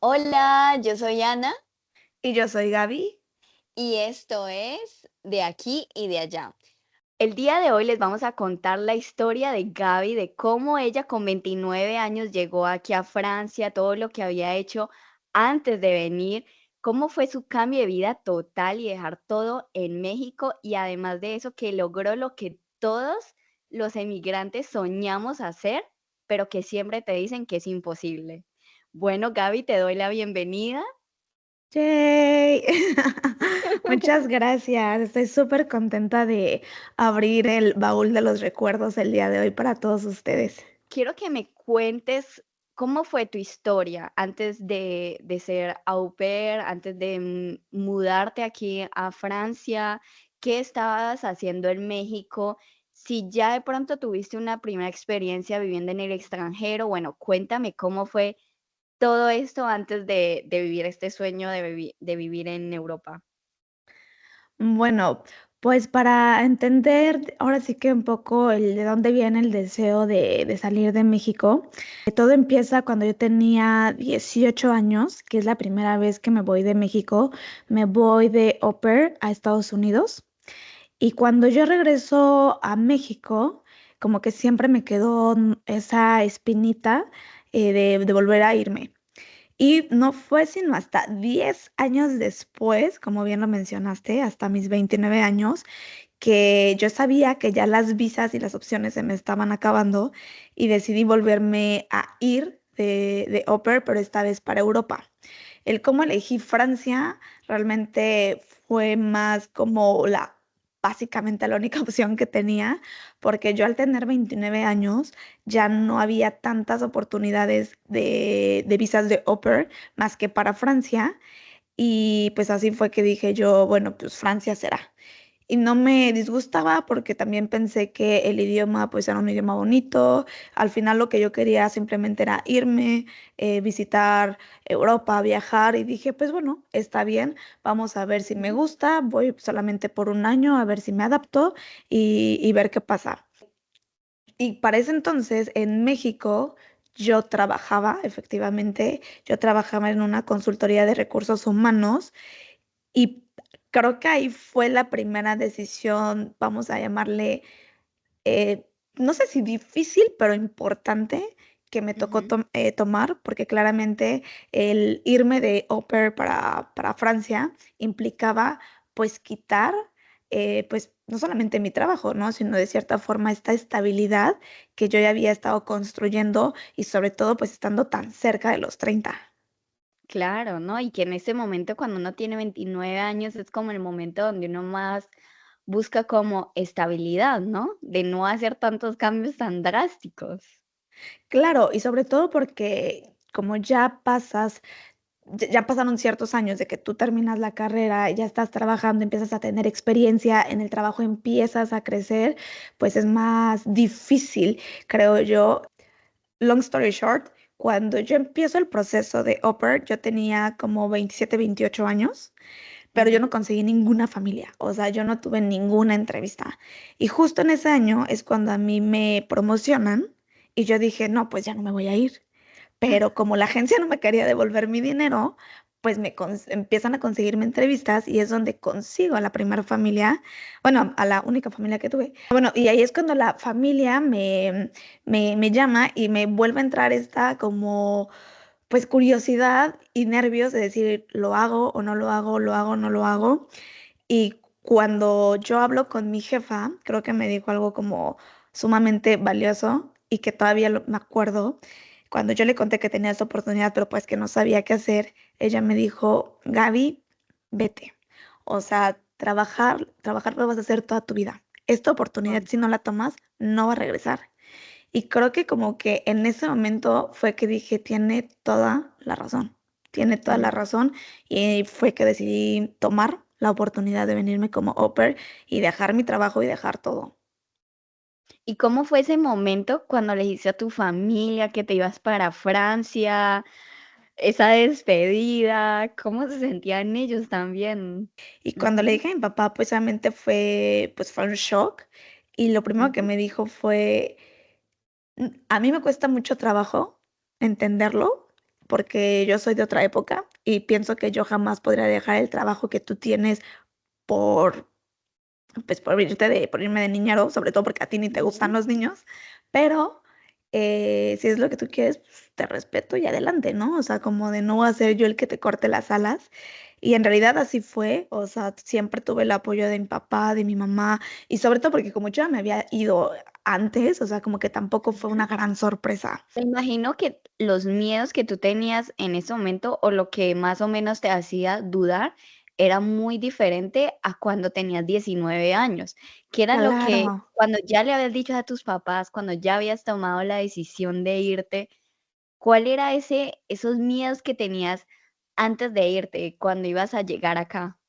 Hola, yo soy Ana Y yo soy Gaby. y esto es De aquí y de allá. El día de hoy les vamos a contar la historia de Gaby, de cómo ella con 29 años llegó aquí a Francia, todo lo que había hecho antes de venir, cómo fue su cambio de vida total y dejar todo en México y además de eso que logró lo que todos los emigrantes soñamos hacer, pero que siempre te dicen que es imposible. Bueno, Gaby, te doy la bienvenida. ¡Yay! Muchas gracias. Estoy súper contenta de abrir el baúl de los recuerdos el día de hoy para todos ustedes. Quiero que me cuentes cómo fue tu historia antes de ser au pair, antes de mudarte aquí a Francia, qué estabas haciendo en México, si ya de pronto tuviste una primera experiencia viviendo en el extranjero, bueno, cuéntame cómo fue todo esto antes de vivir este sueño de vivir en Europa. Bueno, pues para entender ahora sí que un poco el de dónde viene el deseo de salir de México, todo empieza cuando yo tenía 18 años, que es la primera vez que me voy de México. Me voy de au pair a Estados Unidos. Y cuando yo regreso a México, como que siempre me quedó esa espinita de volver a irme. Y no fue sino hasta 10 años después, como bien lo mencionaste, hasta mis 29 años, que yo sabía que ya las visas y las opciones se me estaban acabando y decidí volverme a ir de au pair, pero esta vez para Europa. El cómo elegí Francia realmente fue más como básicamente la única opción que tenía, porque yo al tener 29 años ya no había tantas oportunidades de visas de au pair más que para Francia. Y pues así fue que dije yo, bueno, pues Francia será. Y no me disgustaba porque también pensé que el idioma pues era un idioma bonito. Al final lo que yo quería simplemente era irme, visitar Europa, viajar y dije pues bueno, está bien, vamos a ver si me gusta, voy solamente por un año a ver si me adapto y ver qué pasa. Y para ese entonces en México yo trabajaba, efectivamente, yo trabajaba en una consultoría de recursos humanos y creo que ahí fue la primera decisión, vamos a llamarle, no sé si difícil, pero importante que me tocó tomar, porque claramente el irme de au pair para Francia implicaba pues quitar, pues no solamente mi trabajo, ¿no? Sino de cierta forma esta estabilidad que yo ya había estado construyendo y sobre todo pues estando tan cerca de los 30. Claro, ¿no? Y que en ese momento, cuando uno tiene 29 años, es como el momento donde uno más busca como estabilidad, ¿no? De no hacer tantos cambios tan drásticos. Claro, y sobre todo porque como ya pasaron ciertos años de que tú terminas la carrera, ya estás trabajando, empiezas a tener experiencia en el trabajo, empiezas a crecer, pues es más difícil, creo yo. Long story short, cuando yo empiezo el proceso de au pair, yo tenía como 27, 28 años, pero yo no Ujú. conseguí ninguna familia, o sea, yo no tuve ninguna entrevista. Y justo en ese año es cuando a mí me promocionan y yo dije, no, pues ya no me voy a ir. Pero como la agencia no me quería devolver mi dinero, pues empiezan a conseguirme entrevistas y es donde consigo a la primera familia, bueno, a la única familia que tuve. Bueno, y ahí es cuando la familia me llama y me vuelve a entrar esta como, pues curiosidad y nervios de decir, ¿lo hago o no lo hago? ¿Lo hago o no lo hago? Y cuando yo hablo con mi jefa, creo que me dijo algo como sumamente valioso y que todavía me acuerdo. Cuando yo le conté que tenía esta oportunidad, pero pues que no sabía qué hacer, ella me dijo, Gaby, vete. O sea, trabajar lo vas a hacer toda tu vida. Esta oportunidad, Guau. si no la tomas, no va a regresar. Y creo que como que en ese momento fue que dije, tiene toda la razón, tiene toda la Mm. razón. Y fue que decidí tomar la oportunidad de venirme como au pair y dejar mi trabajo y dejar todo. ¿Y cómo fue ese momento cuando le dijiste a tu familia que te ibas para Francia, esa despedida? ¿Cómo se sentían ellos también? Y cuando le Ujú, dije a mi papá, pues obviamente fue un shock. Y lo primero que ujú. me dijo fue, a mí me cuesta mucho trabajo entenderlo, porque yo soy de otra época y pienso que yo jamás podría dejar el trabajo que tú tienes por, pues, por irme de niñero, sobre todo porque a ti ni te gustan Ujú. los niños, pero si es lo que tú quieres, pues, te respeto y adelante, ¿no? O sea, como de no voy a ser yo el que te corte las alas. Y en realidad así fue, o sea, siempre tuve el apoyo de mi papá, de mi mamá, y sobre todo porque como yo ya me había ido antes, o sea, como que tampoco fue una Ujú. gran sorpresa. Me imagino que los miedos que tú tenías en ese momento, o lo que más o menos te hacía dudar, era muy diferente a cuando tenías 19 años, que era lo que Claro. cuando ya le habías dicho a tus papás, cuando ya habías tomado la decisión de irte, ¿cuál era esos miedos que tenías antes de irte, cuando ibas a llegar acá?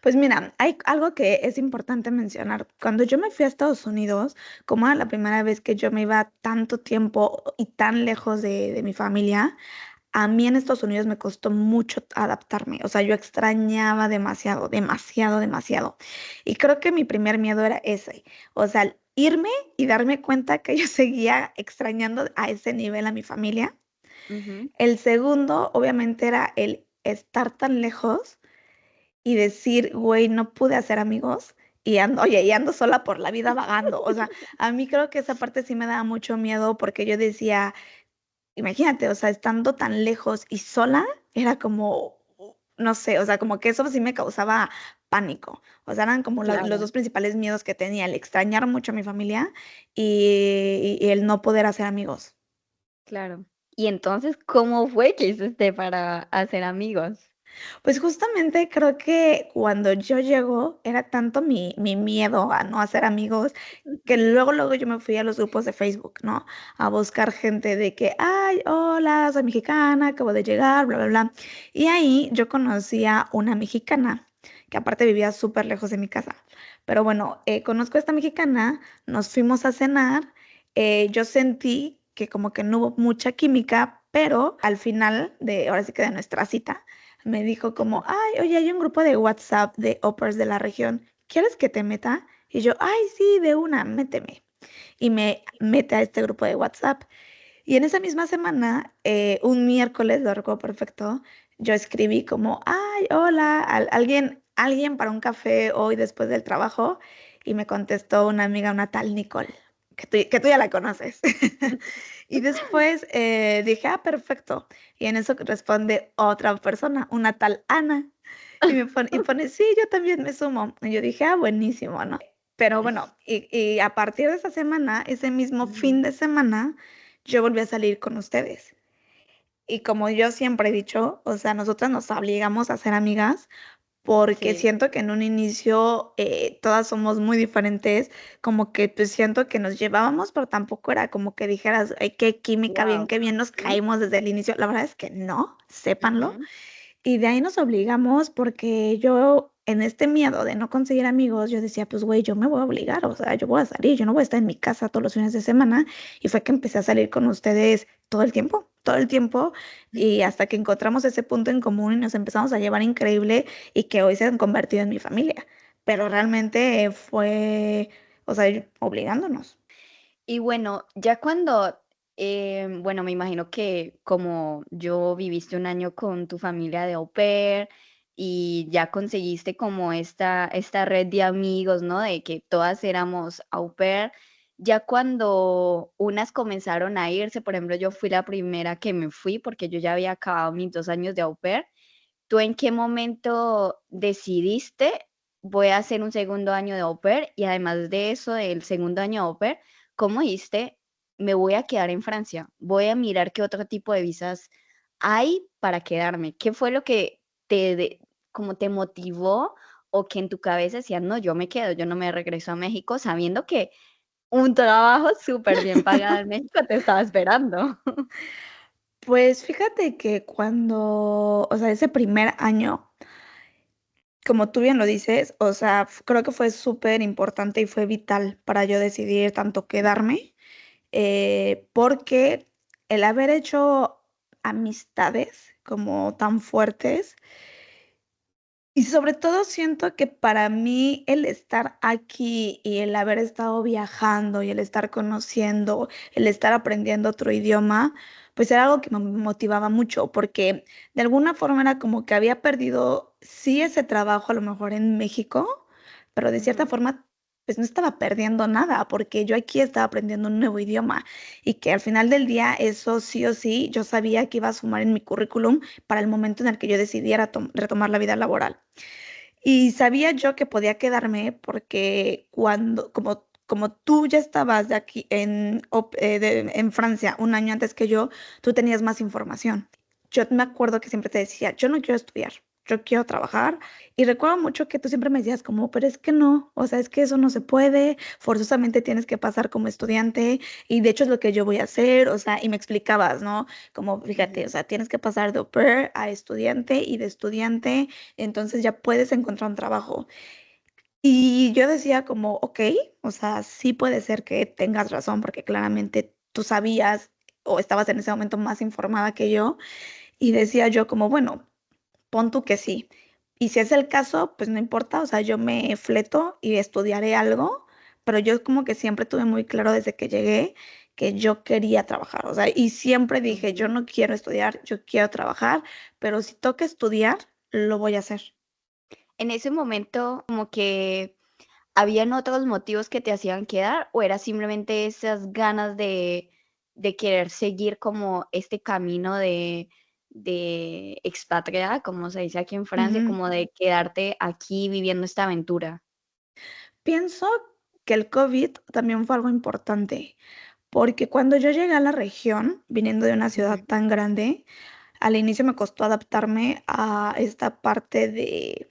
Pues mira, hay algo que es importante mencionar. Cuando yo me fui a Estados Unidos, como era la primera vez que yo me iba tanto tiempo y tan lejos de mi familia, a mí en Estados Unidos me costó mucho adaptarme. O sea, yo extrañaba demasiado, demasiado, demasiado. Y creo que mi primer miedo era ese. O sea, irme y darme cuenta que yo seguía extrañando a ese nivel a mi familia. Ujú. El segundo, obviamente, era el estar tan lejos y decir: "Güey, no pude hacer amigos y ando oye, y ando sola por la vida vagando". O sea, a mí creo que esa parte sí me daba mucho miedo, porque yo decía, imagínate, o sea, estando tan lejos y sola, era como, no sé, o sea, como que eso sí me causaba pánico. O sea, eran como la los Claro, 2 principales miedos que tenía, el extrañar mucho a mi familia y el no poder hacer amigos. claro. Y entonces, ¿cómo fue que hiciste para hacer amigos? Pues justamente creo que cuando yo llego era tanto mi miedo a no hacer amigos, que luego yo me fui a los grupos de Facebook, ¿no? A buscar gente de que: "Ay, hola, soy mexicana, acabo de llegar, bla, bla, bla". Y ahí yo conocí a una mexicana, que aparte vivía súper lejos de mi casa. Pero bueno, conozco a esta mexicana, nos fuimos a cenar, yo sentí que como que no hubo mucha química, pero al final de ahora sí que de nuestra cita, me dijo como: "Ay, oye, hay un grupo de WhatsApp de au pairs de la región, ¿quieres que te meta?". Y yo: "Ay, sí, de una, méteme". Y me mete a este grupo de WhatsApp. Y en esa misma semana, un miércoles, lo recuerdo perfecto, yo escribí como: "Ay, hola, alguien para un café hoy después del trabajo", y me contestó una amiga, una tal Nicole, que tú ya la conoces. Y después, dije: "Ah, perfecto". Y en eso responde otra persona, una tal Ana, y pone: "Sí, yo también me sumo". Y yo dije: "Ah, buenísimo", ¿no? Pero bueno, y a partir de esa semana, ese mismo fin Ujú. de semana, yo volví a salir con ustedes. Y como yo siempre he dicho, o sea, nosotras nos obligamos a ser amigas, porque Sí, siento que en un inicio, todas somos muy diferentes, como que, pues, siento que nos llevábamos, pero tampoco era como que dijeras: "Ay, qué química, bien, guau. qué bien nos Sí. caímos desde el inicio". La verdad es que no, sépanlo. Ujú. Y de ahí nos obligamos, porque yo, en este miedo de no conseguir amigos, yo decía: "Pues, güey, yo me voy a obligar, o sea, yo voy a salir, yo no voy a estar en mi casa todos los fines de semana". Y fue que empecé a salir con ustedes todo el tiempo, y hasta que encontramos ese punto en común y nos empezamos a llevar increíble, y que hoy se han convertido en mi familia. Pero realmente fue, o sea, obligándonos. Y bueno, ya cuando, bueno, me imagino que como yo viviste un año con tu familia de au pair y ya conseguiste como esta red de amigos, ¿no? De que todas éramos au pair. Ya cuando unas comenzaron a irse, por ejemplo, yo fui la primera que me fui porque yo ya había acabado mis 2 años de au pair. ¿Tú en qué momento decidiste, voy a hacer un segundo año de au pair? Y además de eso, del segundo año de au pair, ¿cómo dijiste, me voy a quedar en Francia? Voy a mirar qué otro tipo de visas hay para quedarme. ¿Qué fue lo que como te motivó o que en tu cabeza decías, no, yo me quedo, yo no me regreso a México, sabiendo que un trabajo súper bien pagado en México te estaba esperando? Pues fíjate que cuando, o sea, ese primer año, como tú bien lo dices, o sea, creo que fue súper importante y fue vital para yo decidir tanto quedarme, porque el haber hecho amistades como tan fuertes, y sobre todo siento que para mí el estar aquí y el haber estado viajando y el estar conociendo, el estar aprendiendo otro idioma, pues era algo que me motivaba mucho, porque de alguna forma era como que había perdido, sí, ese trabajo a lo mejor en México, pero de cierta Ujú. forma, pues no estaba perdiendo nada, porque yo aquí estaba aprendiendo un nuevo idioma y que al final del día eso sí o sí yo sabía que iba a sumar en mi currículum para el momento en el que yo decidiera retomar la vida laboral. Y sabía yo que podía quedarme porque cuando, como tú ya estabas de aquí en Francia un año antes que yo, tú tenías más información. Yo me acuerdo que siempre te decía, yo no quiero estudiar, yo quiero trabajar. Y recuerdo mucho que tú siempre me decías como, pero es que no, o sea, es que eso no se puede, forzosamente tienes que pasar como estudiante y de hecho es lo que yo voy a hacer, o sea, y me explicabas, ¿no? Como, fíjate, o Ujú. sea, tienes que pasar de au pair a estudiante y de estudiante entonces ya puedes encontrar un trabajo. Y yo decía como, okey, o sea, sí puede ser que tengas razón, porque claramente tú sabías o estabas en ese momento más informada que yo, y decía yo como, bueno, pon tú que sí. Y si es el caso, pues no importa, o sea, yo me fleto y estudiaré algo, pero yo como que siempre tuve muy claro desde que llegué que yo quería trabajar, o sea, y siempre dije: "Yo Ujú. no quiero estudiar, yo quiero trabajar, pero si toca estudiar, lo voy a hacer". En ese momento, como que, ¿habían otros motivos que te hacían quedar, o era simplemente esas ganas de querer seguir como este camino de expatriada, como se dice aquí en Francia, Ujú. como de quedarte aquí viviendo esta aventura? Pienso que el COVID también fue algo importante, porque cuando yo llegué a la región, viniendo de una Ujú, ciudad tan grande, al inicio me costó adaptarme a esta parte de,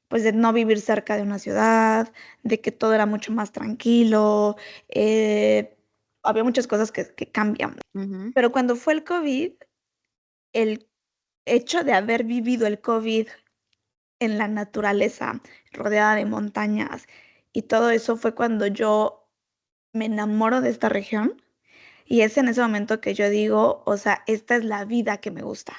pues, de no vivir cerca de una ciudad, de que todo era mucho más tranquilo, eh, había muchas cosas que cambian. ujú, Pero cuando fue el COVID, el hecho de haber vivido el COVID en la naturaleza, rodeada de montañas y todo eso fue cuando yo me enamoro de esta región y es en ese momento que yo digo, o sea, esta es la vida que me gusta.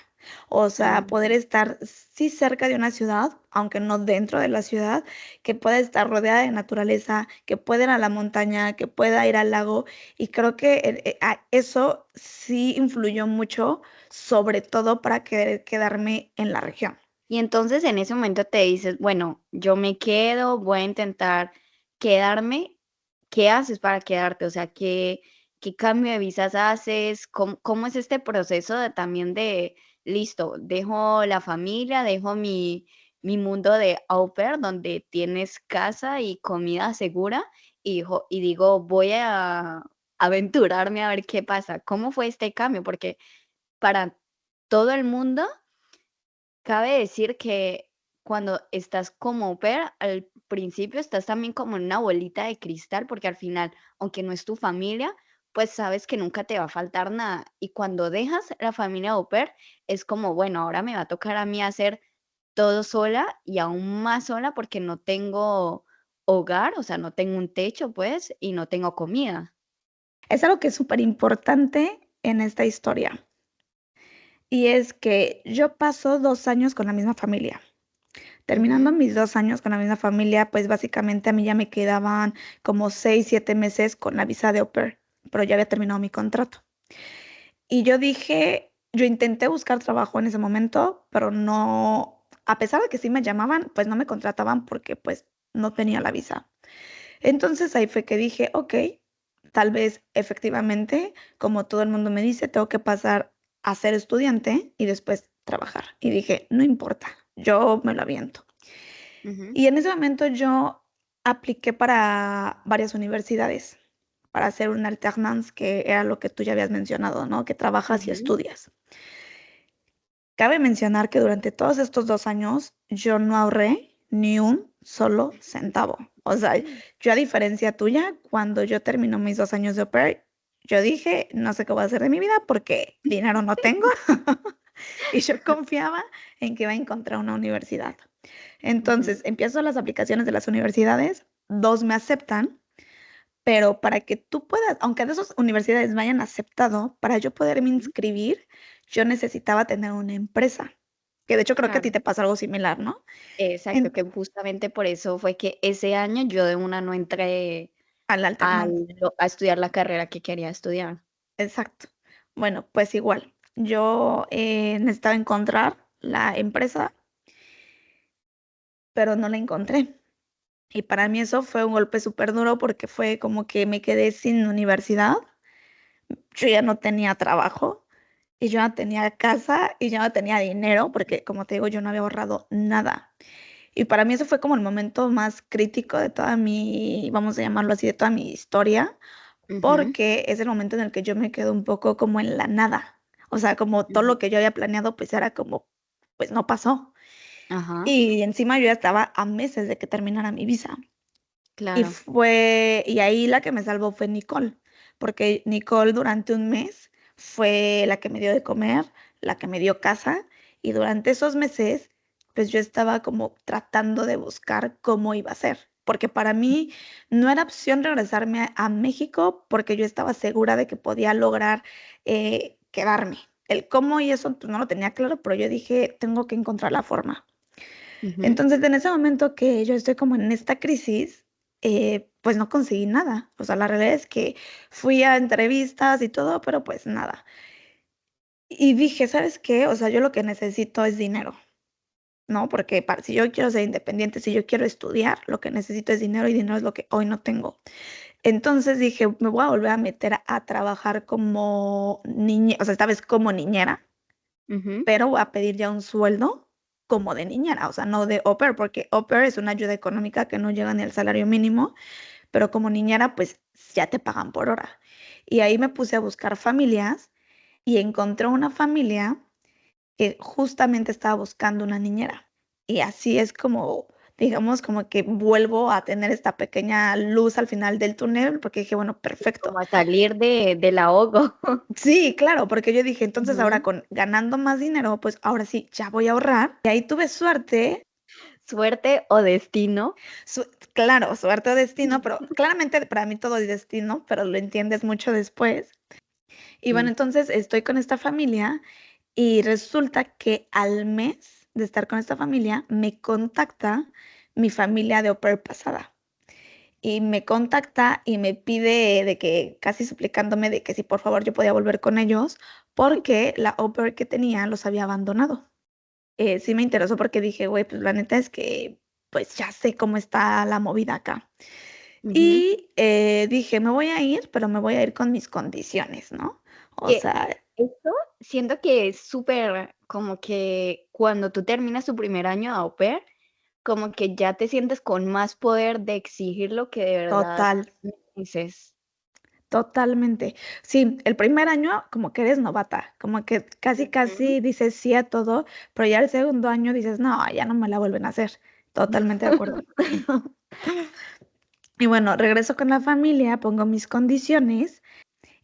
O sea, poder ujú. estar, sí, cerca de una ciudad, aunque no dentro de la ciudad, que pueda estar rodeada de naturaleza, que pueda ir a la montaña, que pueda ir al lago. Y creo que eso sí influyó mucho, sobre todo para querer quedarme en la región. Y entonces en ese momento te dices: "Bueno, yo me quedo, voy a intentar quedarme". ¿Qué haces para quedarte? O sea, ¿qué cambio de visas haces? ¿Cómo es este proceso de también de, listo, dejo la familia, dejo mi mundo de au pair, donde tienes casa y comida segura, y digo, voy a aventurarme a ver qué pasa? ¿Cómo fue este cambio? Porque para todo el mundo cabe decir que cuando estás como au pair, al principio estás también como en una bolita de cristal, porque al final, aunque no es tu familia, pues sabes que nunca te va a faltar nada. Y cuando dejas la familia au pair, es como, bueno, ahora me va a tocar a mí hacer todo sola y aún más sola porque no tengo hogar, o sea, no tengo un techo, pues, y no tengo comida. Es algo que es súper importante en esta historia, y es que yo paso 2 años con la misma familia. Terminando Ujú, mis 2 años con la misma familia, pues, básicamente a mí ya me quedaban como 6 7 meses con la visa de au pair, pero ya había terminado mi contrato. Y yo intenté buscar trabajo en ese momento, pero no, a pesar de que sí me llamaban, pues, no me contrataban porque, pues, no tenía la visa. Entonces, ahí fue que dije: "Okey, tal vez efectivamente, como todo el mundo me dice, tengo que pasar a ser estudiante y después trabajar". Y dije: "No importa, yo me lo aviento". ujú, Y en ese momento yo apliqué para varias universidades, para hacer una alternance, que era lo que tú ya habías mencionado, ¿no? Que trabajas y ujú. estudias. Cabe mencionar que durante todos estos 2 años yo no ahorré ni un solo centavo. O sea, yo a diferencia tuya, cuando yo terminó mis 2 años de au pair, yo dije: "No sé qué voy a hacer de mi vida porque dinero no tengo", y yo confiaba en que iba a encontrar una universidad. Ujú, Entonces, empiezo las aplicaciones de las universidades, 2 me aceptan, pero para que tú puedas, aunque de esas universidades me hayan aceptado, para yo poderme ujú. inscribir, yo necesitaba tener una empresa, que de hecho creo que a ti Claro. te pasa algo similar, ¿no? Exacto, En que justamente por eso fue que ese año yo de una no entré al a alternance, a estudiar la carrera que quería estudiar. exacto. Bueno, pues igual. Yo necesitaba encontrar la empresa, pero no la encontré. Y para mí eso fue un golpe súper duro porque fue como que me quedé sin universidad, yo ya no tenía trabajo y yo no tenía casa y yo no tenía dinero porque, como te digo, yo no había ahorrado nada. Y para mí eso fue como el momento más crítico de toda mi, vamos a llamarlo así, de toda mi historia, Ujú, porque es el momento en el que yo me quedo un poco como en la nada. O sea, como todo ujú. lo que yo había planeado, pues era como, pues no pasó. Ajá, Y encima yo ya estaba a meses de que terminara mi visa. claro. Y ahí la que me salvó fue Nicole, porque Nicole durante un mes fue la que me dio de comer, la que me dio casa, y durante esos meses, pues yo estaba como tratando de buscar cómo iba a ser, porque para mí no era opción regresarme a México porque yo estaba segura de que podía lograr quedarme. El cómo y eso pues, no lo tenía claro, pero yo dije, tengo que encontrar la forma. Ujú. Entonces, en ese momento que yo estoy como en esta crisis, pues no conseguí nada. O sea, la realidad es que fui a entrevistas y todo, pero pues nada. Y dije, ¿sabes qué? O sea, yo lo que necesito es dinero, ¿no? Porque si yo quiero ser independiente, si yo quiero estudiar, lo que necesito es dinero y dinero es lo que hoy no tengo. Entonces dije, me voy a volver a meter a trabajar como niña, o sea, esta vez como niñera, Ujú. pero voy a pedir ya un sueldo como de niñera, o sea, no de au pair, porque au pair es una ayuda económica que no llega ni al salario mínimo, pero como niñera, pues ya te pagan por hora. Y ahí me puse a buscar familias y encontré una familia que justamente estaba buscando una niñera. Y así es como, digamos, como que vuelvo a tener esta pequeña luz al final del túnel, porque dije, bueno, perfecto. Como a salir del ahogo. Sí, claro, porque yo dije, entonces ahora Ujú. con ganando más dinero, pues ahora sí, ya voy a ahorrar. Y ahí tuve suerte, Suerte o destino. su- claro, suerte o destino, pero claramente para mí todo es destino, pero lo entiendes mucho después. Y bueno, Mm, entonces estoy con esta familia y resulta que al mes de estar con esta familia me contacta mi familia de au pair pasada. Y me contacta y me pide de que, casi suplicándome de que si por favor yo podía volver con ellos, porque la au pair que tenía los había abandonado. Sí me interesó porque dije, güey, pues la neta es que pues ya sé cómo está la movida acá. ujú. Y dije, me voy a ir, pero me voy a ir con mis condiciones, ¿no? O Que sea, esto siento que es súper como que cuando tú terminas tu primer año de au pair, como que ya te sientes con más poder de exigir lo que de verdad total, dices. totalmente. Sí, el primer año como que eres novata, como que casi, Ujú. casi dices sí a todo, pero ya el segundo año dices, no, ya no me la vuelven a hacer. Totalmente de acuerdo. Y bueno, regreso con la familia, pongo mis condiciones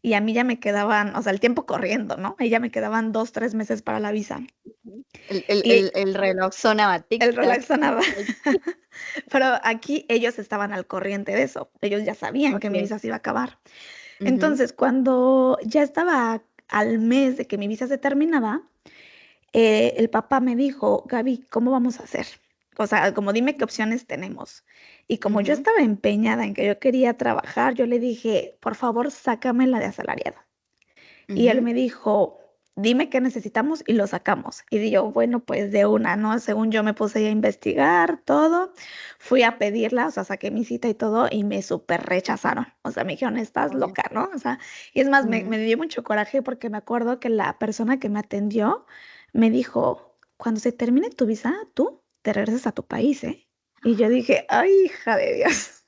y a mí ya me quedaban, o sea, el tiempo corriendo, ¿no? Y ya me quedaban 2, 3 meses para la visa. Ujú. El Y reloj sonaba tic el tac, relax sonaba. tic tac. Pero aquí ellos estaban al corriente de eso. Ellos ya sabían que mi Okey. visa se iba a acabar. Ujú, Entonces, cuando ya estaba al mes de que mi visa se terminaba, el papá me dijo: "Gaby, ¿cómo vamos a hacer? O sea, como dime qué opciones tenemos". Y como yo ujú, estaba empeñada en que yo quería trabajar, yo le dije: "Por favor, sácame la de asalariado". Y él ujú, me dijo: "Dime qué necesitamos y lo sacamos". Y di yo: "Bueno, pues de una", ¿no? Según yo me puse a investigar todo, fui a pedirla, o sea, saqué mi cita y todo, y me superrechazaron. O sea, me dijeron: "Estás obvio. loca", ¿no? O sea, y es más, me Ujú. dio mucho coraje porque me acuerdo que la persona que me atendió me dijo: "Cuando se termine tu visa, tú te regresas a tu país, ¿eh?". Y yo dije: "Ay, hija de Dios".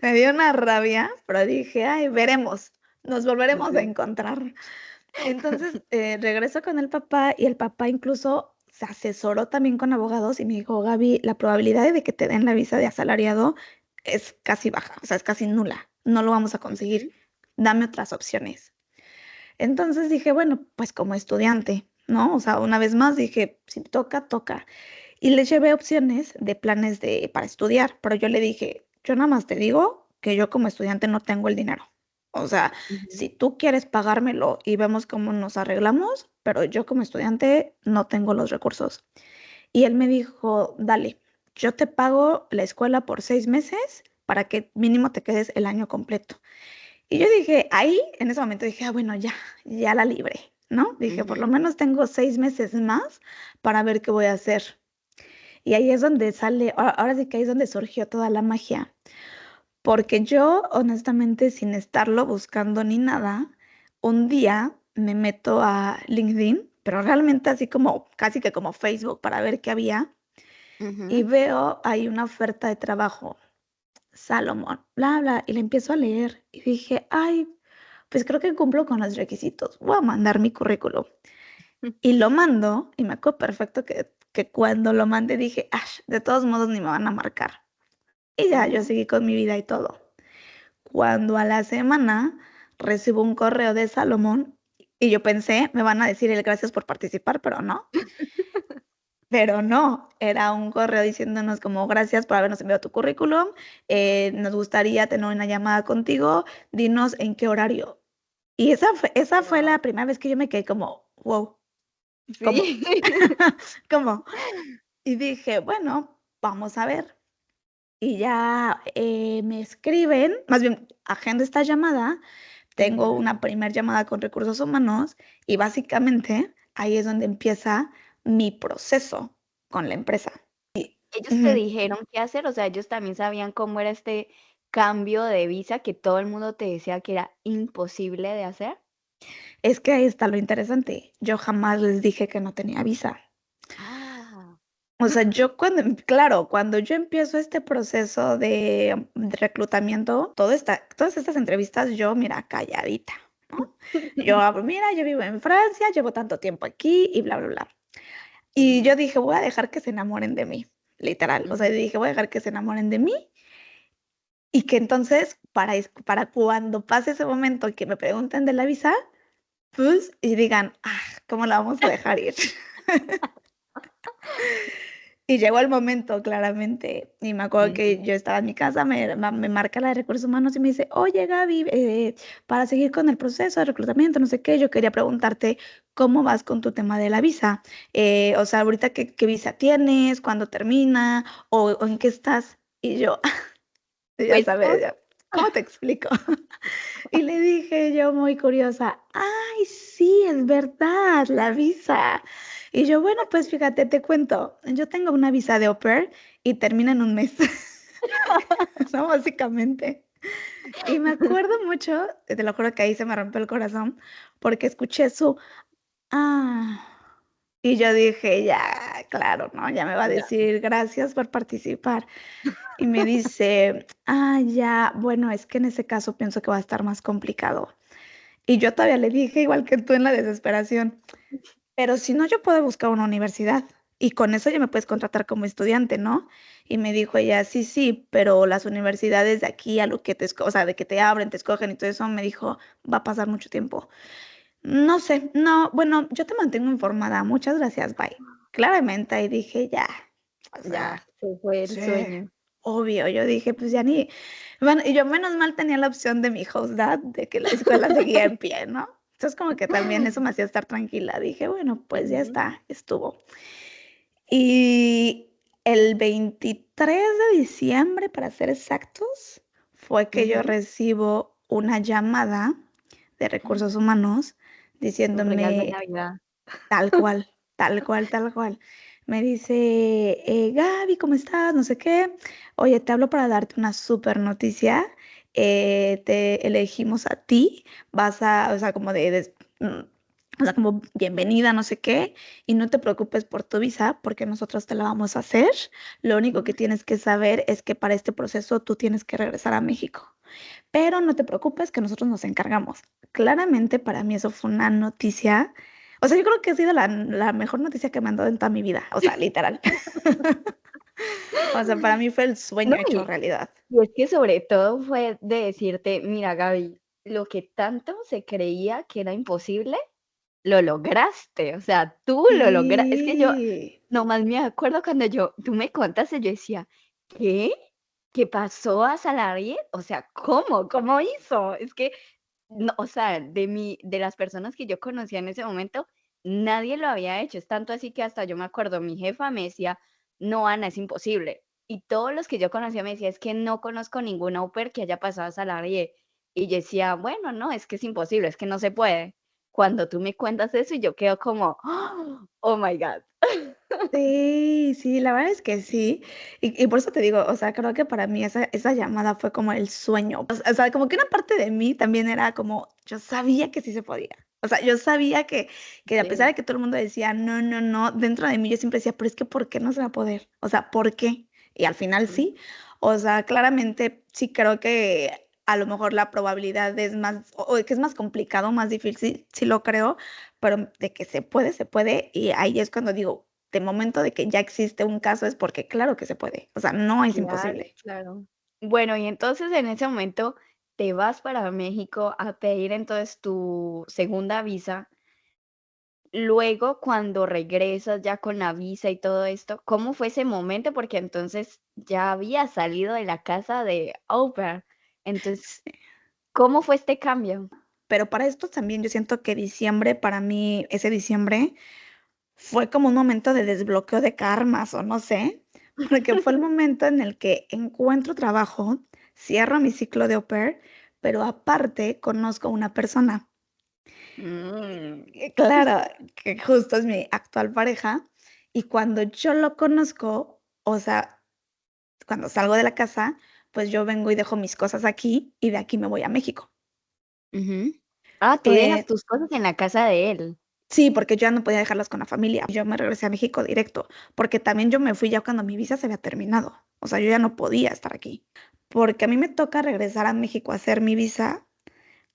Me dio una rabia, pero dije: "Ay, veremos, nos volveremos a Ujú, encontrar". Entonces, regreso con el papá y el papá incluso se asesoró también con abogados y me dijo: "Gaby, la probabilidad de que te den la visa de asalariado es casi baja, o sea, es casi nula, no lo vamos a conseguir, ujú, dame otras opciones". Entonces dije: "Bueno, pues como estudiante", ¿no? O sea, una vez más dije: "Si toca, toca". Y les llevé opciones de planes para estudiar, pero yo le dije: "Yo nada más te digo que yo como estudiante no tengo el dinero. O sea, ujú, si tú quieres pagármelo y vemos cómo nos arreglamos, pero yo como estudiante no tengo los recursos". Y él me dijo: "Dale, yo te pago la escuela por 6 meses para que mínimo te quedes el año completo". Y yo dije, ahí, en ese momento dije: "Ah, bueno, ya, ya la libré", ¿no? Dije: "Por lo Ujú, menos tengo 6 meses más para ver qué voy a hacer". Y ahí es donde sale, ahora sí que ahí es donde surgió toda la magia, porque yo, honestamente, sin estarlo buscando ni nada, un día me meto a LinkedIn, pero realmente así como casi que como Facebook para ver qué había, y ujú. veo ahí una oferta de trabajo, Salomón, bla, bla, y la empiezo a leer, y dije: "Ay, pues creo que cumplo con los requisitos, voy a mandar mi currículum". Y lo mando, y me acuerdo perfecto que cuando lo mandé dije: "Ash, de todos modos ni me van a marcar". Y ya, yo Ujú. seguí con mi vida y todo. Cuando a la semana recibo un correo de Salomón, y yo pensé, me van a decir el gracias por participar, pero no, era un correo diciéndonos como gracias por habernos enviado tu currículum, nos gustaría tener una llamada contigo, dinos en qué horario. Y esa fue Guau. la primera vez que yo me quedé como: "Wow, ¿cómo? Sí. ¿Cómo?". Y dije: "Bueno, vamos a ver". Y ya, me escriben, más bien agendo esta llamada, tengo Ujú. una primer llamada con recursos humanos y básicamente ahí es donde empieza mi proceso con la empresa. ¿Ellos te Ujú. dijeron qué hacer? O sea, ¿ellos también sabían cómo era este cambio de visa que todo el mundo te decía que era imposible de hacer? Es que ahí está lo interesante, yo jamás les dije que no tenía visa. Ah. O sea, yo claro, cuando yo empiezo este proceso de reclutamiento, todas estas entrevistas, yo, mira, calladita, ¿no? Yo hablo: "Mira, yo vivo en Francia, llevo tanto tiempo aquí", y bla, bla, bla. Y Ujú, yo dije: "Voy a dejar que se enamoren de mí", literal. O sea, ujú. dije: "Voy a dejar que se enamoren de mí", y que entonces, para cuando pase ese momento y que me pregunten de la visa, pues, y digan: "Ah, ¿cómo la vamos a dejar ir?". Y llegó el momento, claramente, y me acuerdo que Ujú. yo estaba en mi casa, me marca la de recursos humanos y me dice: "Oye, Gaby, para seguir con el proceso de reclutamiento, no sé qué, yo quería preguntarte cómo vas con tu tema de la visa. O sea, ahorita, ¿qué visa tienes? ¿Cuándo termina? ¿O en qué estás?". Y yo, ya Pues, sabes, ya, ¿cómo te explico? Y le dije yo muy curiosa: "Ay, sí, es verdad, la visa". Y yo: "Bueno, pues fíjate, te cuento, yo tengo una visa de au pair y termina en un mes". ¿No? Básicamente. Y me acuerdo mucho, te lo juro que ahí se me rompió el corazón, porque escuché su: "Ah". Y yo dije: "Ya, claro, ¿no? Ya me va a ya. decir gracias por participar". Y me dice: "Ah, ya, bueno, es que en ese caso pienso que va a estar más complicado". Y yo todavía le dije, igual que tú en la desesperación: "Pero si no, yo puedo buscar una universidad, y con eso ya me puedes contratar como estudiante, ¿no?". Y me dijo ella: "Sí, sí, pero las universidades de aquí a lo que o sea, de que te abren, te escogen y todo eso", me dijo: "Va a pasar mucho tiempo". No sé, no, bueno, yo te mantengo informada, muchas gracias, bye. Claramente ahí dije: "Ya", o Ya, sea, se fue el sí, sueño. obvio, yo dije: "Pues ya ni". Bueno, y yo menos mal tenía la opción de mi host dad, de que la escuela seguía en pie, ¿no? Entonces, como que también eso me hacía estar tranquila. Dije: "Bueno, pues ya Ujú, está, estuvo". Y el 23 de diciembre, para ser exactos, fue que yo ujú. recibo una llamada de recursos humanos Un regalo de diciéndome Navidad. tal cual, tal cual, tal cual. Me dice: Gaby, ¿cómo estás? No sé qué. Oye, te hablo para darte una súper noticia. Te elegimos a ti. Vas a, o sea, como o sea, como bienvenida, no sé qué. Y no te preocupes por tu visa, porque nosotros te la vamos a hacer. Lo único que tienes que saber es que para este proceso tú tienes que regresar a México. Pero no te preocupes, que nosotros nos encargamos. Claramente, para mí eso fue una noticia, o sea, yo creo que ha sido la mejor noticia que me han dado en toda mi vida, o sea, literal. O sea, para mí fue el No, sueño hecho realidad. y es que sobre todo fue de decirte: "Mira, Gaby, lo que tanto se creía que era imposible, lo lograste". O sea, tú lo lograste. Es que yo Sí. nomás me acuerdo cuando tú me contaste, yo decía: "¿Qué? ¿Qué pasó a Salarié? O sea, ¿cómo? ¿Cómo hizo?". Es que no, o sea, de las personas que yo conocía en ese momento, nadie lo había hecho. Es tanto así que hasta yo me acuerdo, mi jefa me decía: "No, Ana, es imposible". Y todos los que yo conocía me decía: "Es que no conozco ningún au pair que haya pasado a Salarie". Y yo decía: "Bueno, no, es que es imposible, es que no se puede". Cuando tú me cuentas eso, y yo quedo como, oh my God. Sí, sí, la verdad es que sí. Y por eso te digo, o sea, creo que para mí esa llamada fue como el sueño. O sea, como que una parte de mí también era como, yo sabía que sí se podía. O sea, yo sabía que a pesar Sí. de que todo el mundo decía: "No, no, no", dentro de mí yo siempre decía: "Pero es que, ¿por qué no se va a poder?". O sea, ¿por qué? Y al final Mm, sí. O sea, claramente sí creo que a lo mejor la probabilidad es más o que es más complicado, más difícil, sí lo creo, pero de que se puede, y ahí es cuando digo, de momento de que ya existe un caso es porque claro que se puede, o sea, no es claro, imposible. claro. Bueno, y entonces en ese momento te vas para México a pedir entonces tu segunda visa. Luego, cuando regresas ya con la visa y todo esto, ¿cómo fue ese momento? Porque entonces ya habías salido de la casa de au pair. Entonces, Sí, ¿cómo fue este cambio? pero para esto también yo siento que diciembre, para mí, ese diciembre fue como un momento de desbloqueo de karmas, o no sé, porque fue el momento en el que encuentro trabajo, cierro mi ciclo de au pair, pero aparte conozco a una persona. Mm, Claro, que justo es mi actual pareja, y cuando yo lo conozco, o sea, cuando salgo de la casa, pues yo vengo y dejo mis cosas aquí, y de aquí me voy a México. ujú. Ah, tú dejas Eh, tus cosas en la casa de él. sí, porque yo ya no podía dejarlas con la familia. Yo me regresé a México directo, porque también yo me fui ya cuando mi visa se había terminado. O sea, yo ya no podía estar aquí. Porque a mí me toca regresar a México a hacer mi visa.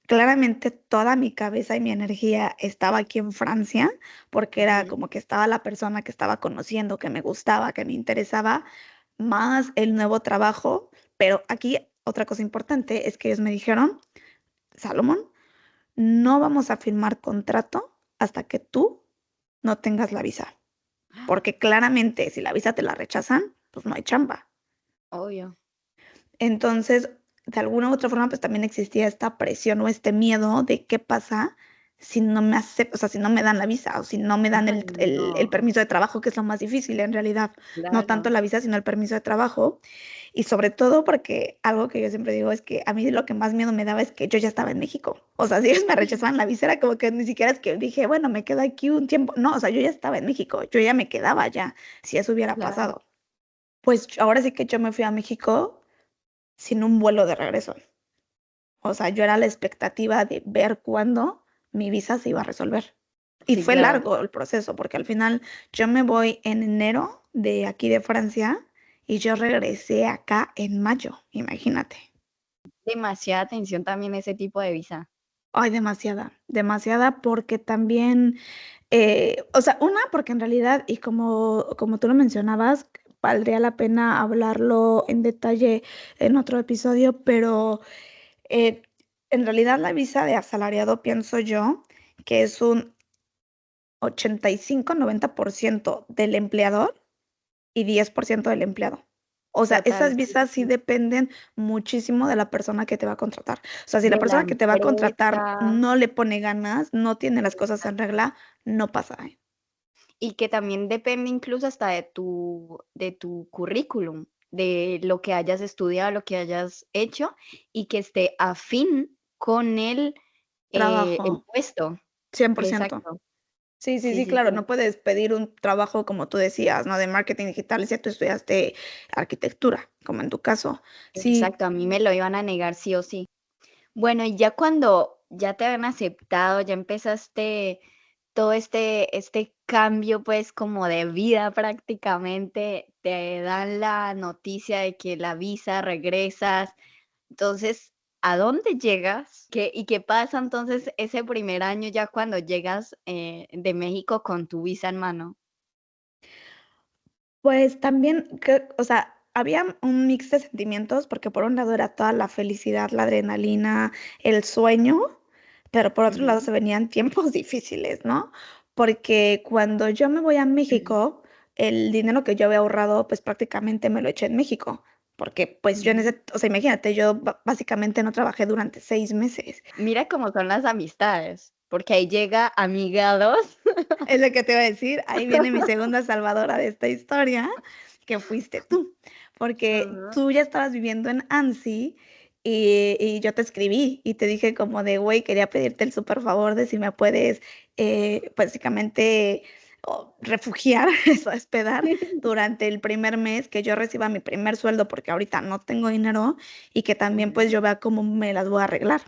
Claramente toda mi cabeza y mi energía estaba aquí en Francia, porque era Ujú. como que estaba la persona que estaba conociendo, que me gustaba, que me interesaba, más el nuevo trabajo. Pero aquí otra cosa importante es que ellos me dijeron: "Salomón, no vamos a firmar contrato hasta que tú no tengas la visa, porque claramente si la visa te la rechazan, pues no hay chamba". Obvio, Entonces, de alguna u otra forma, pues también existía esta presión o este miedo de qué pasa si no me o sea, si no me dan la visa o si no me dan ay, el no, permiso de trabajo, que es lo más difícil en realidad, no tanto claro, la visa, sino el permiso de trabajo. Y sobre todo porque algo que yo siempre digo es que a mí lo que más miedo me daba es que yo ya estaba en México. O sea, si ellos me rechazaban la visa, era como que ni siquiera es que dije: "Bueno, me quedo aquí un tiempo". No, o sea, yo ya estaba en México, yo ya me quedaba allá, si eso hubiera claro. pasado. Pues ahora sí que yo me fui a México sin un vuelo de regreso. O sea, yo era la expectativa de ver cuándo mi visa se iba a resolver. Y Sí, fue claro. largo el proceso, porque al final yo me voy en enero de aquí de Francia y yo regresé acá en mayo, imagínate. Demasiada atención también ese tipo de visa. Ay, demasiada, demasiada, porque también, o sea, una, porque en realidad, y como tú lo mencionabas, valdría la pena hablarlo en detalle en otro episodio, pero Eh, en realidad, la visa de asalariado, pienso yo, que es un 85-90% del empleador y 10% del empleado. O sea, Total, esas sí, visas sí sí. dependen muchísimo de la persona que te va a contratar. O sea, si la De la persona que te va a contratar empresa. no le pone ganas, no tiene las cosas en regla, no pasa, ¿eh? Y que también depende incluso hasta de tu currículum, de lo que hayas estudiado, lo que hayas hecho, y que esté afín con el Trabajo, puesto. 100%. Exacto. Sí, sí, Sí, sí, sí, claro, sí. no puedes pedir un trabajo como tú decías, ¿no? De marketing digital, si tú estudiaste arquitectura, como en tu caso. Sí, Exacto, a mí me lo iban a negar sí o sí. Bueno, y ya cuando ya te habían aceptado, ya empezaste todo este cambio, pues, como de vida prácticamente, te dan la noticia de que la visa, regresas. Entonces, ¿a dónde llegas? ¿Qué pasa entonces ese primer año ya cuando llegas, de México con tu visa en mano? pues también o sea, había un mix de sentimientos, porque por un lado era toda la felicidad, la adrenalina, el sueño, pero por otro lado Ujú, se venían tiempos difíciles, ¿no? Porque cuando yo me voy a ujú, México, el dinero que yo había ahorrado, pues prácticamente me lo eché en México, porque pues yo en ujú. ese, o sea, imagínate, yo básicamente no trabajé durante 6 meses. Mira cómo son las amistades, porque ahí llega amigados. Es lo que te iba a decir, ahí viene mi segunda salvadora de esta historia, que fuiste tú, porque Ujú. tú ya estabas viviendo en Annecy y yo te escribí y te dije como de, güey, quería pedirte el súper favor de si me puedes, básicamente, refugiar, eso, hospedar durante el primer mes que yo reciba mi primer sueldo, porque ahorita no tengo dinero y que también Ujú, pues yo vea cómo me las voy a arreglar.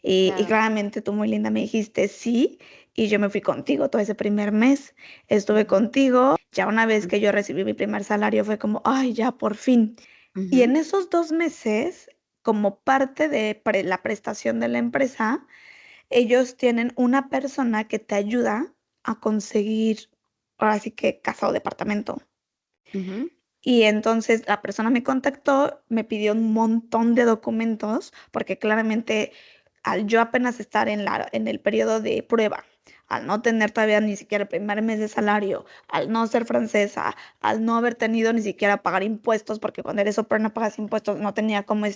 Y claro. claramente tú muy linda me dijiste sí, y yo me fui contigo todo ese primer mes. Estuve Ujú, contigo, ya una vez que yo ujú, recibí mi primer salario fue como, ay, ya por fin. Y ujú, en esos 2 meses, como parte de la prestación de la empresa, ellos tienen una persona que te ayuda a conseguir, ahora sí que casa o departamento. ujú, Y entonces la persona me contactó, me pidió un montón de documentos, porque claramente al yo apenas estar en el periodo de prueba, al no tener todavía ni siquiera el primer mes de salario, al no ser francesa, al no haber tenido ni siquiera pagar impuestos, porque cuando eres au pair no pagas impuestos, no tenía como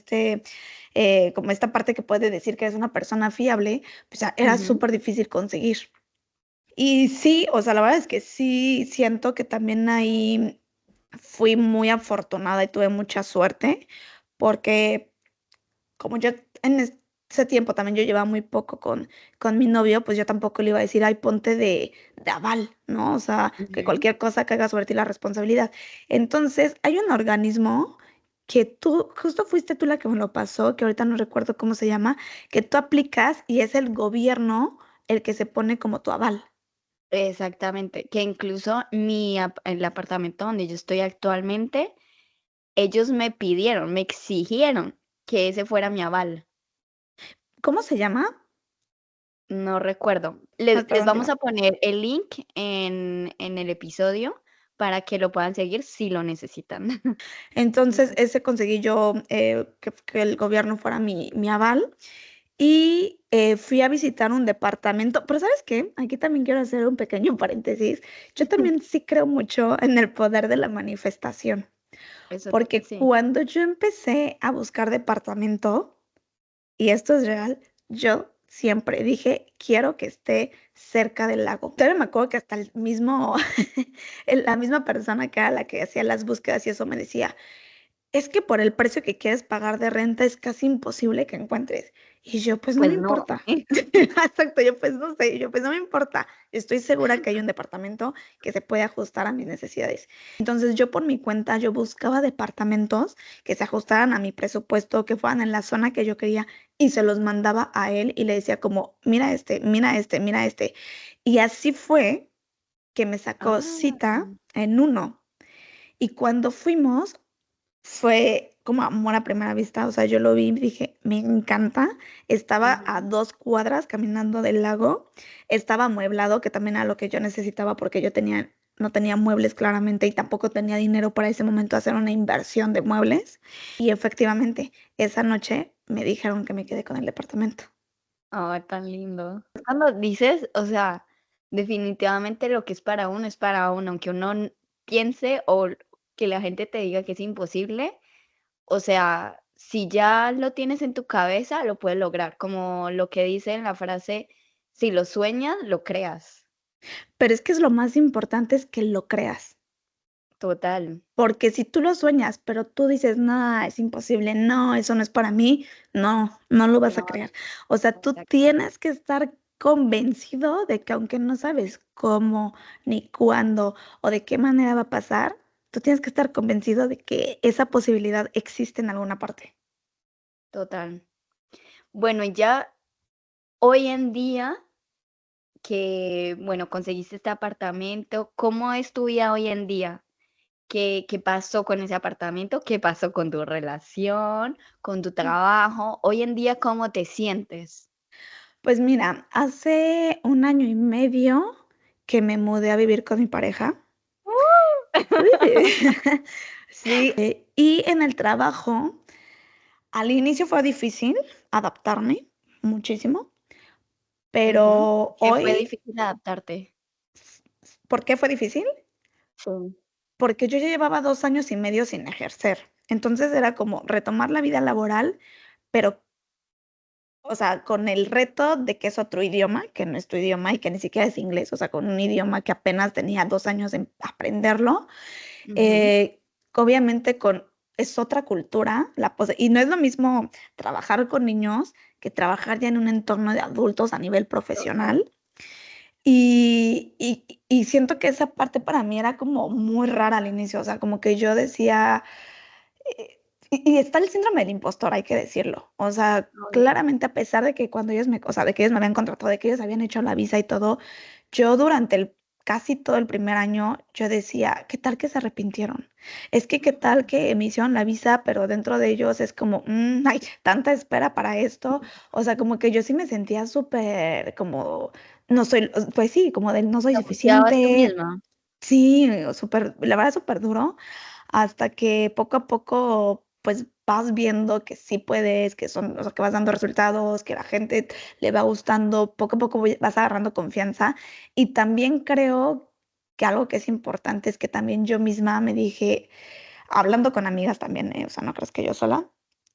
como esta parte que puede decir que eres una persona fiable, pues ya era ujú. súper difícil conseguir. Y sí, o sea, la verdad es que sí siento que también ahí fui muy afortunada y tuve mucha suerte, porque como yo en ese tiempo también yo llevaba muy poco con mi novio, pues yo tampoco le iba a decir: "Ay, ponte de aval", ¿no? O sea, que Ujú. cualquier cosa caiga sobre ti la responsabilidad. Entonces, hay un organismo que tú justo fuiste tú la que me lo pasó, que ahorita no recuerdo cómo se llama, que tú aplicas y es el gobierno el que se pone como tu aval. Exactamente, que incluso el apartamento donde yo estoy actualmente, ellos me pidieron, me exigieron que ese fuera mi aval. ¿Cómo se llama? No recuerdo. Ay, Les perdón, vamos dime. a poner el link en el episodio para que lo puedan seguir si lo necesitan. Entonces, Ujú. ese conseguí yo, que el gobierno fuera mi aval, y, fui a visitar un departamento, pero, ¿sabes qué? Aquí también quiero hacer un pequeño paréntesis. Yo también sí creo mucho en el poder de la manifestación, Eso porque sí. cuando yo empecé a buscar departamento, y esto es real, yo siempre dije: "Quiero que esté cerca del lago". Todavía me acuerdo que hasta el mismo la misma persona que era la que hacía las búsquedas y eso me decía: "Es que por el precio que quieres pagar de renta es casi imposible que encuentres". Y yo: "Pues no me Pues no. importa". Exacto, yo: "Pues no sé", yo: "Pues no me importa, estoy segura que hay un departamento que se puede ajustar a mis necesidades". Entonces, yo por mi cuenta, yo buscaba departamentos que se ajustaran a mi presupuesto, que fueran en la zona que yo quería, y se los mandaba a él, y le decía como: "Mira este, mira este, mira este". Y así fue que me sacó Ah, cita en uno. Y cuando fuimos, fue como amor a primera vista, o sea, yo lo vi y dije: "Me encanta". Estaba a ujú. 2 cuadras caminando del lago, estaba amueblado, que también era lo que yo necesitaba, porque yo no tenía muebles claramente, y tampoco tenía dinero para ese momento hacer una inversión de muebles. Y efectivamente, esa noche me dijeron que me quedé con el departamento. Ay, tan lindo. Cuando dices, o sea, definitivamente lo que es para uno, aunque uno piense que la gente te diga que es imposible, o sea, si ya lo tienes en tu cabeza, lo puedes lograr, como lo que dice en la frase, si lo sueñas, lo creas. Pero es que es lo más importante es que lo creas. Total, Porque si tú lo sueñas, pero tú dices: "No, es imposible, no, eso no es para mí", no, no lo vas a no, creer. O sea, tú exacto, tienes que estar convencido de que aunque no sabes cómo, ni cuándo, o de qué manera va a pasar, tú tienes que estar convencido de que esa posibilidad existe en alguna parte. total. Bueno, y ya hoy en día que, bueno, conseguiste este apartamento, ¿cómo es tu vida hoy en día? ¿Qué pasó con ese apartamento? ¿Qué pasó con tu relación, con tu trabajo? Hoy en día, ¿cómo te sientes? Pues mira, hace 1 año y medio que me mudé a vivir con mi pareja. Sí, y en el trabajo, al inicio fue difícil adaptarme muchísimo, Ujú. pero ¿Qué fue hoy, difícil adaptarte? ¿por qué fue difícil? Sí. Porque yo ya llevaba 2 años y medio sin ejercer. Entonces, era como retomar la vida laboral, pero, o sea, con el reto de que es otro idioma, que no es tu idioma y que ni siquiera es inglés, o sea, con un idioma que apenas tenía 2 años en aprenderlo. Ujú. Eh, obviamente con es otra cultura, y no es lo mismo trabajar con niños que trabajar ya en un entorno de adultos a nivel Total. profesional. Y siento que esa parte para mí era como muy rara al inicio, o sea, como que yo decía, eh, y está el síndrome del impostor, hay que decirlo. O sea, Obvio. claramente a pesar de que cuando ellos o sea, de que ellos me habían contratado, de que ellos habían hecho la visa y todo, yo durante casi todo el primer año, yo decía, ¿qué tal que se arrepintieron? Es que qué tal que me hicieron la visa, pero dentro de ellos es como, ay, tanta espera para esto. O sea, como que yo sí me sentía súper como, no soy, pues sí, como del no soy ¿Te juzgabas tú suficiente. misma? Sí, súper, la verdad súper duro, hasta que poco a poco, pues, vas viendo que sí puedes, que son, o sea, que vas dando resultados, que la gente le va gustando, poco a poco vas agarrando confianza. Y también creo que algo que es importante es que también yo misma me dije, hablando con amigas también, o sea, no crees que yo sola,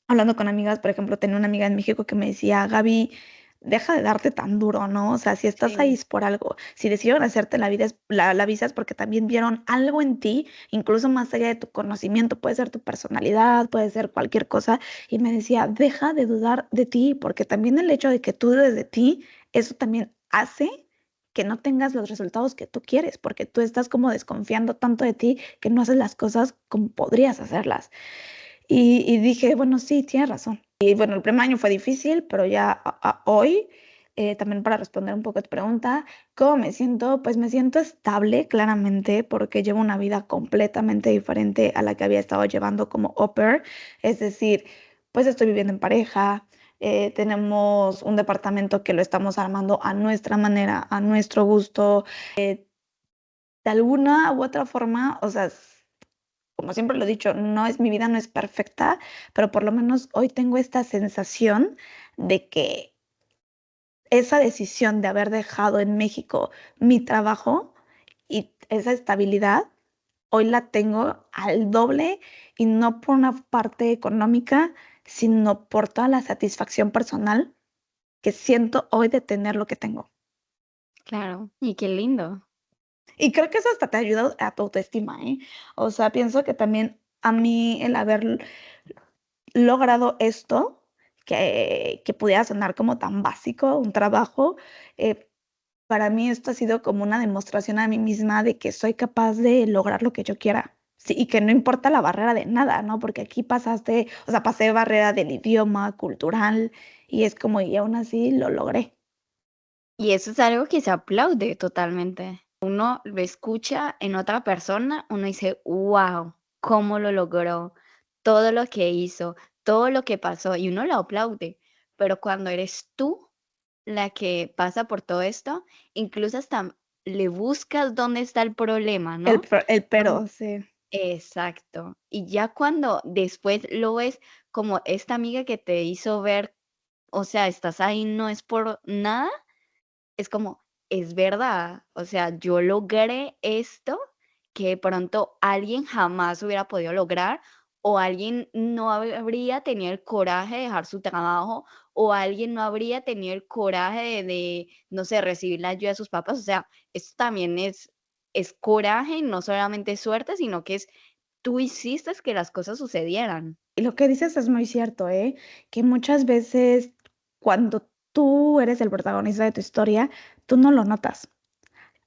hablando con amigas, por ejemplo, tenía una amiga en México que me decía: "Gaby, deja de darte tan duro, ¿no? O sea, si estás ahí Sí, es por algo. Si decidieron hacerte la vida la visa es porque también vieron algo en ti, incluso más allá de tu conocimiento, puede ser tu personalidad, puede ser cualquier cosa". Y me decía: "Deja de dudar de ti, porque también el hecho de que tú dudes de ti, eso también hace que no tengas los resultados que tú quieres, porque tú estás como desconfiando tanto de ti que no haces las cosas como podrías hacerlas". Y dije: "Bueno, sí, tienes razón". Y bueno, el primer año fue difícil, pero ya hoy, también para responder un poco a tu pregunta, ¿cómo me siento? Pues me siento estable, claramente, porque llevo una vida completamente diferente a la que había estado llevando como au pair. Es decir, pues estoy viviendo en pareja, tenemos un departamento que lo estamos armando a nuestra manera, a nuestro gusto. De alguna u otra forma, o sea, como siempre lo he dicho, no es mi vida no es perfecta, pero por lo menos hoy tengo esta sensación de que esa decisión de haber dejado en México mi trabajo y esa estabilidad, hoy la tengo al doble, y no por una parte económica, sino por toda la satisfacción personal que siento hoy de tener lo que tengo. claro. Y qué lindo. Y creo que eso hasta te ayuda a tu autoestima, ¿eh? O sea, pienso que también a mí el haber logrado esto, que pudiera sonar como tan básico, un trabajo, eh, para mí esto ha sido como una demostración a mí misma de que soy capaz de lograr lo que yo quiera. Sí, y que no importa la barrera de nada, ¿no? Porque aquí pasaste, o sea, pasé barrera del idioma, cultural, y es como, y aún así lo logré. Y eso es algo que se aplaude totalmente. Uno lo escucha en otra persona, uno dice: "Guau, cómo lo logró, todo lo que hizo, todo lo que pasó", y uno lo aplaude. Pero cuando eres tú la que pasa por todo esto, incluso hasta le buscas dónde está el problema, ¿no? El Don pero, sí. exacto. Y ya cuando después lo ves como esta amiga que te hizo ver, o sea, estás ahí no es por nada, es como, es verdad, o sea, yo logré esto que de pronto alguien jamás hubiera podido lograr, o alguien no habría tenido el coraje de dejar su trabajo, o alguien no habría tenido el coraje de, no sé, recibir la ayuda de sus papás. O sea, esto también es coraje, y no solamente suerte, sino que es tú hiciste que las cosas sucedieran. Y lo que dices es muy cierto, ¿eh? Que muchas veces cuando tú eres el protagonista de tu historia, tú no lo notas.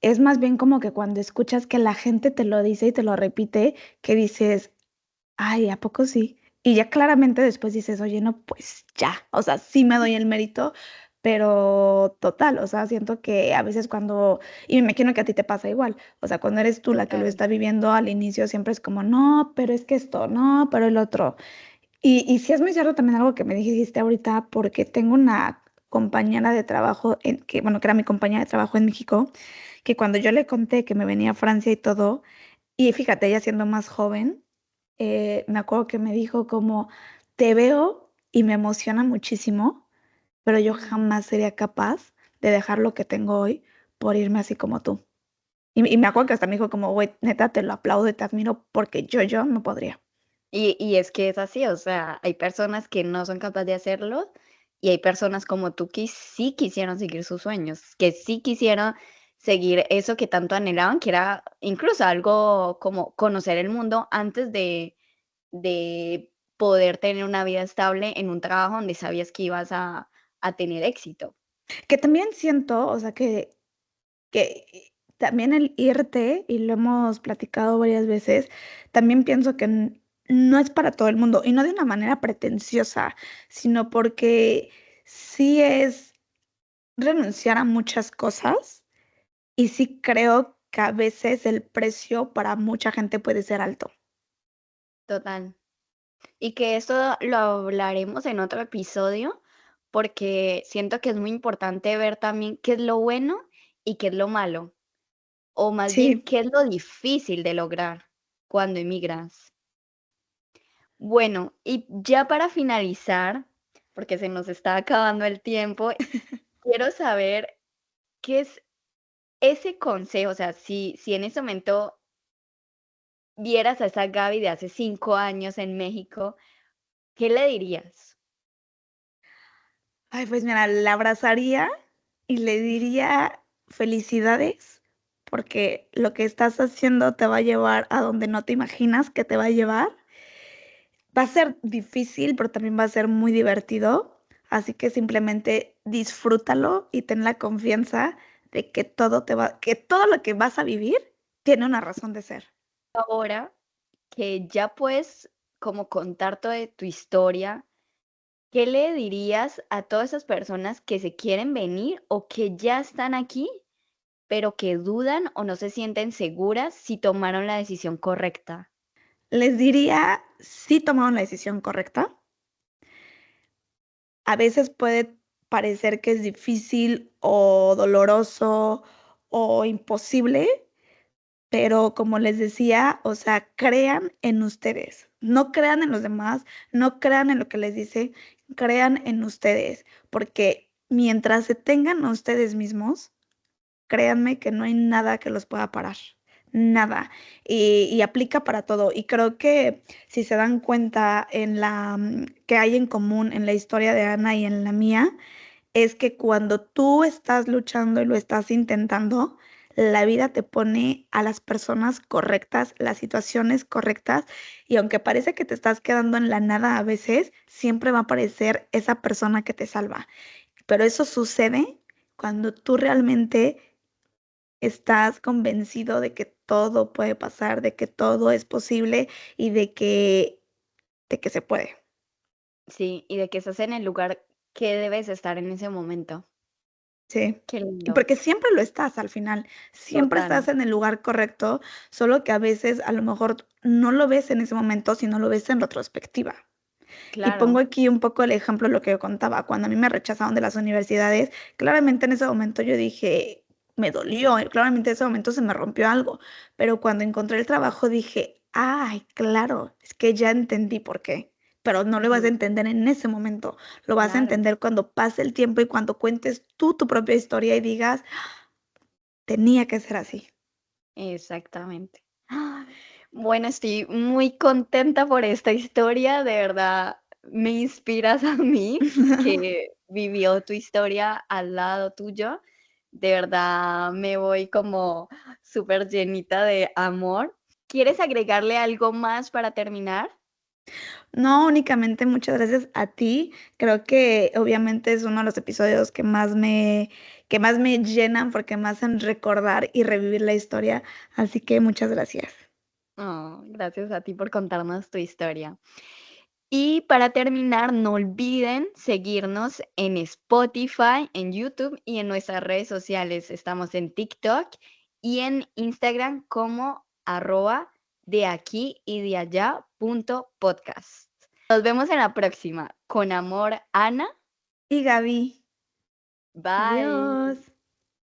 Es más bien como que cuando escuchas que la gente te lo dice y te lo repite, que dices: "Ay, ¿a poco sí?". Y ya claramente después dices: "Oye, no, pues ya". O sea, sí me doy el mérito, pero total, o sea, siento que a veces cuando y me imagino que a ti te pasa igual, o sea, cuando eres tú la que lo Total. está viviendo al inicio siempre es como: "No, pero es que esto, no, pero el otro". Y sí es muy cierto también algo que me dijiste ahorita, porque tengo una compañera de trabajo en que, bueno, que era mi compañera de trabajo en México, que cuando yo le conté que me venía a Francia y todo, y fíjate, ella siendo más joven, me acuerdo que me dijo como: "Te veo y me emociona muchísimo, pero yo Mm. jamás sería capaz de dejar lo que tengo hoy por irme así como tú". Y me acuerdo que hasta me dijo como: "Güey, neta, te lo aplaudo y te admiro porque yo no podría". Y es que es así, o sea, hay personas que no son capaces de hacerlo, y hay personas como tú que sí quisieron seguir sus sueños, que sí quisieron seguir eso que tanto anhelaban, que era incluso algo como conocer el mundo antes de poder tener una vida estable en un trabajo donde sabías que ibas a tener éxito. Que también siento, o sea, que también el irte, y lo hemos platicado varias veces, también pienso que no es para todo el mundo, y no de una manera pretenciosa, sino porque sí es renunciar a muchas cosas, y sí creo que a veces el precio para mucha gente puede ser alto. Total. Y que esto lo hablaremos en otro episodio, porque siento que es muy importante ver también qué es lo bueno y qué es lo malo, o más bien Sí. qué es lo difícil de lograr cuando emigras. Bueno, y ya para finalizar, porque se nos está acabando el tiempo, quiero saber qué es ese consejo, o sea, si en ese momento vieras a esa Gaby de hace 5 años en México, ¿qué le dirías? Ay, pues mira, la abrazaría y le diría: "Felicidades, porque lo que estás haciendo te va a llevar a donde no te imaginas que te va a llevar". Va a ser difícil, pero también va a ser muy divertido, así que simplemente disfrútalo y ten la confianza de que todo lo que vas a vivir tiene una razón de ser. Ahora que ya puedes como contar toda tu historia, ¿qué le dirías a todas esas personas que se quieren venir o que ya están aquí, pero que dudan o no se sienten seguras si tomaron la decisión correcta? Les diría, sí tomaron la decisión correcta. A veces puede parecer que es difícil o doloroso o imposible, pero como les decía, o sea, crean en ustedes. No crean en los demás, no crean en lo que les dice, crean en ustedes, porque mientras se tengan a ustedes mismos, créanme que no hay nada que los pueda parar, nada. Y aplica para todo. Y creo que si se dan cuenta que hay en común en la historia de Ana y en la mía, es que cuando tú estás luchando y lo estás intentando, la vida te pone a las personas correctas, las situaciones correctas, y aunque parece que te estás quedando en la nada a veces, siempre va a aparecer esa persona que te salva. Pero eso sucede cuando tú realmente estás convencido de que todo puede pasar, de que todo es posible y de que se puede. Sí, y de que estás en el lugar que debes estar en ese momento. Sí, Qué y lindo. porque siempre lo estás al final, siempre estás Total, en el lugar correcto, solo que a veces a lo mejor no lo ves en ese momento, sino lo ves en retrospectiva. Y pongo claro. aquí un poco el ejemplo de lo que yo contaba, cuando a mí me rechazaron de las universidades, claramente en ese momento yo dije, me dolió, claramente en ese momento se me rompió algo, pero cuando encontré el trabajo dije, ay, claro, es que ya entendí por qué, pero no lo vas a Ujú, entender en ese momento, lo vas a claro, entender cuando pase el tiempo y cuando cuentes tú tu propia historia y digas, tenía que ser así. exactamente. Ah, bueno, estoy muy contenta por esta historia, de verdad me inspiras a mí, que vivió tu historia al lado tuyo. De verdad me voy como súper llenita de amor. ¿Quieres agregarle algo más para terminar? No, únicamente muchas gracias a ti. Creo que obviamente es uno de los episodios que más me llenan, porque me hacen recordar y revivir la historia, así que muchas gracias. Oh, gracias a ti por contarnos tu historia. Y para terminar, no olviden seguirnos en Spotify, en YouTube y en nuestras redes sociales. Estamos en TikTok y en Instagram como de aquí y de allá punto podcast. Nos vemos en la próxima. Con amor, Ana. Y Gaby, Bye. adiós.